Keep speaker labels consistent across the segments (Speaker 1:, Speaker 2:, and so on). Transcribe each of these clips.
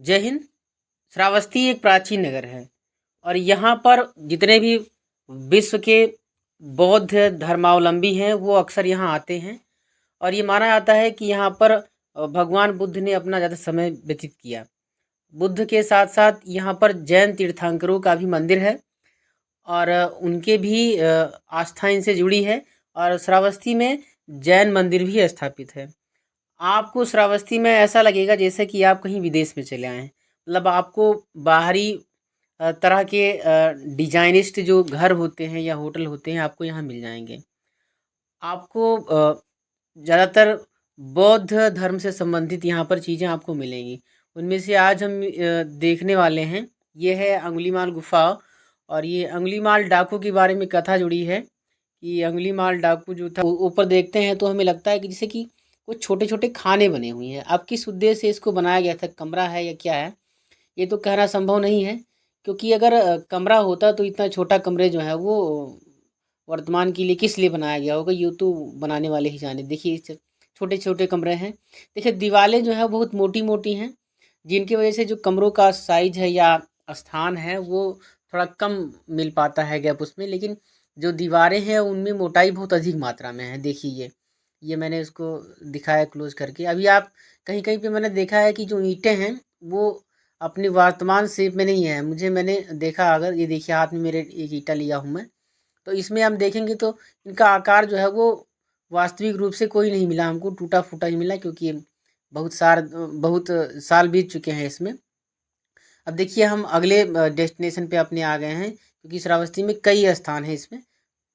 Speaker 1: जय हिंद। श्रावस्ती एक प्राचीन नगर है और यहाँ पर जितने भी विश्व के बौद्ध धर्मावलंबी हैं वो अक्सर यहाँ आते हैं। और ये माना जाता है कि यहाँ पर भगवान बुद्ध ने अपना ज़्यादा समय व्यतीत किया। बुद्ध के साथ साथ यहाँ पर जैन तीर्थंकरों का भी मंदिर है और उनके भी आस्था इनसे जुड़ी है। और श्रावस्ती में जैन मंदिर भी स्थापित है। आपको श्रावस्ती में ऐसा लगेगा जैसे कि आप कहीं विदेश में चले आए हैं। मतलब आपको बाहरी तरह के डिजाइनिस्ट जो घर होते हैं या होटल होते हैं आपको यहाँ मिल जाएंगे। आपको ज़्यादातर बौद्ध धर्म से संबंधित यहाँ पर चीज़ें आपको मिलेंगी। उनमें से आज हम देखने वाले हैं, ये है अंगुलीमाल गुफा। और ये अंगुलीमाल डाकू के बारे में कथा जुड़ी है कि अंगुलीमाल डाकू जो था ऊपर देखते हैं तो हमें लगता है कि जैसे कि कुछ छोटे छोटे खाने बने हुए हैं। अब किस उद्देश्य से इसको बनाया गया था, कमरा है या क्या है, ये तो कहना संभव नहीं है। क्योंकि अगर कमरा होता तो इतना छोटा कमरे जो है वो वर्तमान के लिए किस लिए बनाया गया होगा, ये तो बनाने वाले ही जाने। देखिए इस छोटे छोटे कमरे हैं। देखिए दीवारें जो है बहुत मोटी मोटी हैं, जिनकी वजह से जो कमरों का साइज है या स्थान है वो थोड़ा कम मिल पाता है गैप उसमें। लेकिन जो दीवारें हैं उनमें मोटाई बहुत अधिक मात्रा में है। देखिए ये मैंने उसको दिखाया क्लोज करके। अभी आप कहीं कहीं पे मैंने देखा है कि जो ईंटें हैं वो अपनी वर्तमान शेप में नहीं है। मैंने देखा, अगर ये देखिए हाथ में मेरे एक ईंटा लिया हूँ मैं, तो इसमें हम देखेंगे तो इनका आकार जो है वो वास्तविक रूप से कोई नहीं मिला हमको, टूटा फूटा ही मिला। क्योंकि बहुत साल बीत चुके हैं इसमें। अब देखिए हम अगले डेस्टिनेशन पे अपने आ गए हैं, क्योंकि श्रावस्ती में कई स्थान हैं इसमें।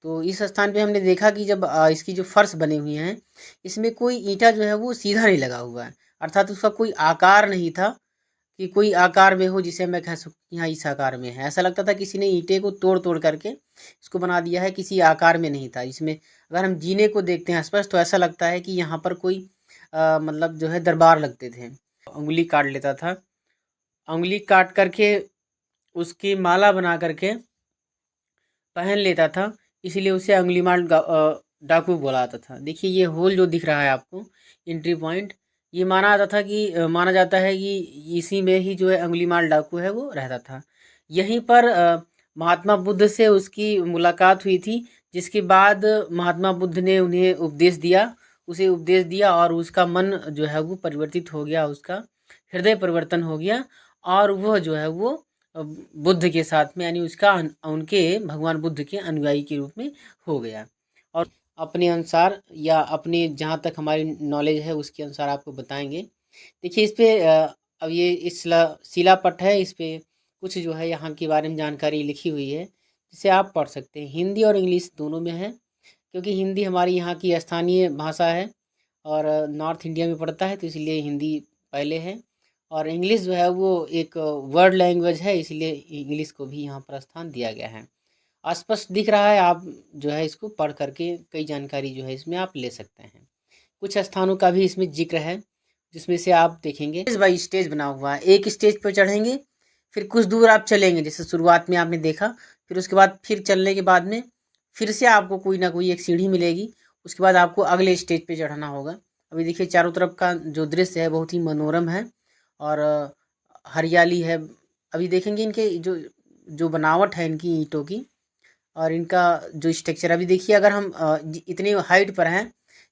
Speaker 1: तो इस स्थान पे हमने देखा कि जब इसकी जो फर्श बने हुए हैं इसमें कोई ईंटा जो है वो सीधा नहीं लगा हुआ है, अर्थात उसका कोई आकार नहीं था कि कोई आकार में हो जिसे मैं कह सकूँ कि हाँ इस आकार में है। ऐसा लगता था किसी ने ईंटे को तोड़ तोड़ करके इसको बना दिया है, किसी आकार में नहीं था इसमें। अगर हम जीने को देखते हैं स्पष्ट तो ऐसा लगता है कि यहाँ पर कोई मतलब जो है दरबार लगते थे। उंगली काट लेता था, उंगली काट करके उसकी माला बना करके पहन लेता था, इसीलिए उसे डाकू बोला जाता था। देखिए ये होल जो दिख रहा है आपको, एंट्री पॉइंट, ये माना जाता है कि इसी में ही जो है अंगुलीमाल डाकू है वो रहता था। यहीं पर महात्मा बुद्ध से उसकी मुलाकात हुई थी, जिसके बाद महात्मा बुद्ध ने उन्हें उपदेश दिया और उसका मन जो है वो परिवर्तित हो गया, उसका हृदय परिवर्तन हो गया। और वह जो है वो बुद्ध के साथ में, यानी उनके भगवान बुद्ध के अनुयायी के रूप में हो गया। और अपने अनुसार या अपने जहाँ तक हमारी नॉलेज है उसके अनुसार आपको बताएंगे। देखिए इस पे अब ये शिलापट है, इस पे कुछ जो है यहाँ के बारे में जानकारी लिखी हुई है, जिसे आप पढ़ सकते हैं। हिंदी और इंग्लिश दोनों में है, क्योंकि हिंदी हमारी यहाँ की स्थानीय भाषा है और नॉर्थ इंडिया में पड़ता है तो इसलिए हिंदी पहले है। और इंग्लिश जो है वो एक वर्ड लैंग्वेज है, इसलिए इंग्लिश को भी यहाँ पर स्थान दिया गया है। स्पष्ट दिख रहा है, आप जो है इसको पढ़ करके कई जानकारी जो है इसमें आप ले सकते हैं। कुछ स्थानों का भी इसमें जिक्र है, जिसमें से आप देखेंगे स्टेज बाई स्टेज बना हुआ है। एक स्टेज पर चढ़ेंगे, फिर कुछ दूर आप चलेंगे, जैसे शुरुआत में आपने देखा, फिर उसके बाद फिर चलने के बाद में फिर से आपको कोई ना कोई एक सीढ़ी मिलेगी। उसके बाद आपको अगले स्टेज पे चढ़ना होगा। अभी देखिए चारों तरफ का जो दृश्य है बहुत ही मनोरम है और हरियाली है। अभी देखेंगे इनके जो जो बनावट है इनकी ईंटों की और इनका जो स्ट्रक्चर। अभी देखिए अगर हम इतनी हाइट पर हैं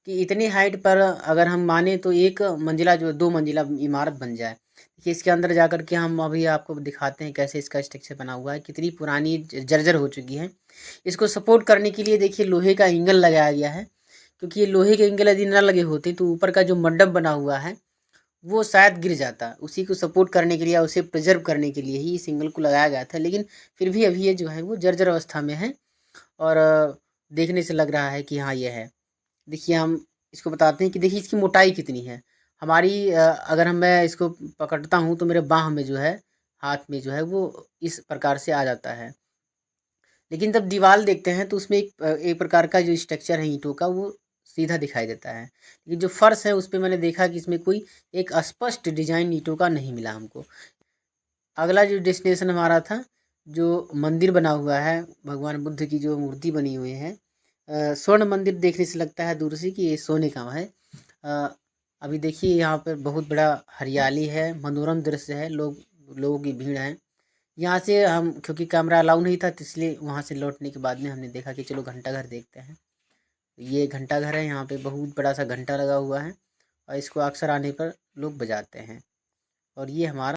Speaker 1: कि इतनी हाइट पर अगर हम माने तो एक मंजिला जो 2 मंजिला इमारत बन जाए। देखिए इसके अंदर जा कर के हम अभी आपको दिखाते हैं कैसे इसका स्ट्रक्चर बना हुआ है, कितनी पुरानी जर्जर हो चुकी है। इसको सपोर्ट करने के लिए देखिए लोहे का एंगल लगाया गया है, क्योंकि ये लोहे के एंगल यदि न लगे होते तो ऊपर का जो मंडप बना हुआ है वो शायद गिर जाता। उसी को सपोर्ट करने के लिए, उसे प्रिजर्व करने के लिए ही इस एंगल को लगाया गया था। लेकिन फिर भी अभी ये जो है वो जर्जर अवस्था में है और देखने से लग रहा है कि हाँ ये है। देखिए हम इसको बताते हैं कि देखिए इसकी मोटाई कितनी है। हमारी अगर मैं इसको पकड़ता हूँ तो मेरे बाह में जो है, हाथ में जो है वो इस प्रकार से आ जाता है। लेकिन जब दीवार देखते हैं तो उसमें एक प्रकार का जो स्ट्रक्चर है ईंटों का वो सीधा दिखाई देता है। लेकिन जो फर्श है उस पर मैंने देखा कि इसमें कोई एक स्पष्ट डिजाइन ईंटों का नहीं मिला हमको। अगला जो डेस्टिनेशन हमारा था, जो मंदिर बना हुआ है, भगवान बुद्ध की जो मूर्ति बनी हुई है, स्वर्ण मंदिर देखने से लगता है दूर से कि ये सोने का है। अभी देखिए यहाँ पर बहुत बड़ा हरियाली है, मनोरम दृश्य है, लोगों की भीड़ है। यहाँ से हम, क्योंकि कैमरा अलाउ नहीं था, तो इसलिए वहाँ से लौटने के बाद में हमने देखा कि चलो घंटाघर देखते हैं। ये घंटाघर है, यहाँ पे बहुत बड़ा सा घंटा लगा हुआ है और इसको अक्सर आने पर लोग बजाते हैं। और ये हमारा